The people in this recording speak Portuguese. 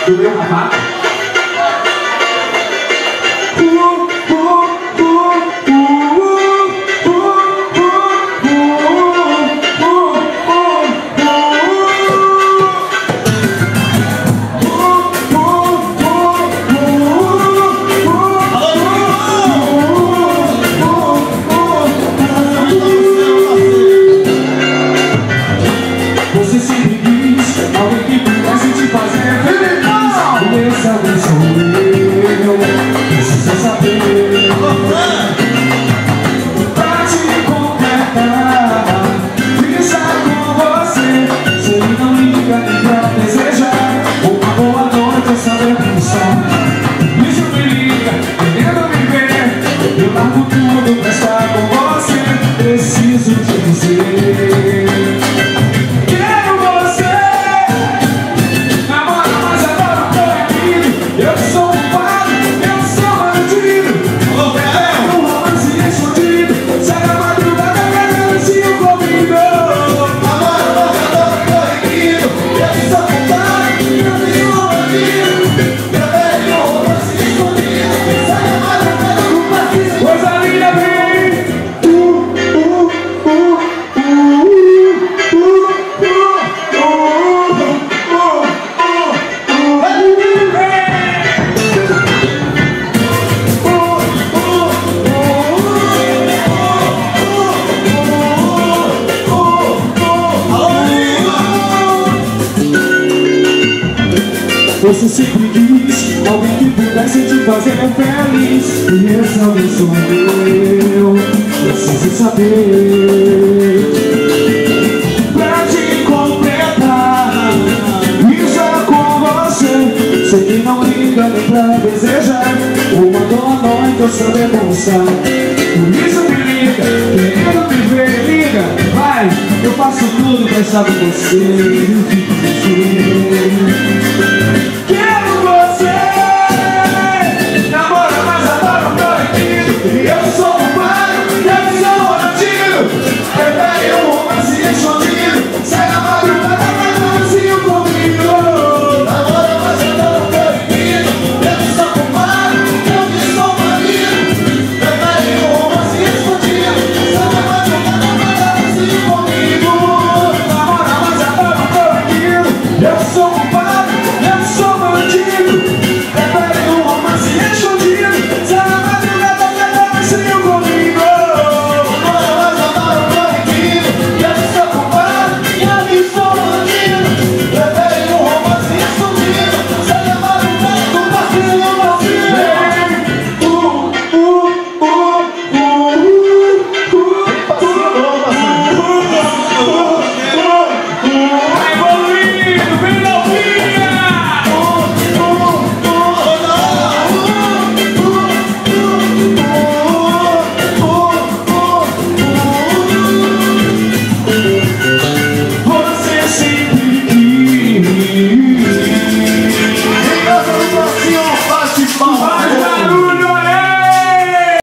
do meu rapaz. Você sempre quis alguém que pudesse te fazer feliz. Esse alguém sou eu, precisa saber. Pra te completar, ficar com você. Se ele não liga nem pra desejar uma boa noite, eu saber pensar. Isso me liga, querendo me ver. Eu largo tudo pra estar com você. Preciso te dizer. Você sempre quis alguém que pudesse te fazer feliz. E esse alguém sou eu, preciso saber. Pra te completar, estar com você. Sei que não liga nem pra desejar uma boa noite, eu saber dançar. Por isso me liga, querendo me ver, liga. Vai, eu faço tudo pra estar com você.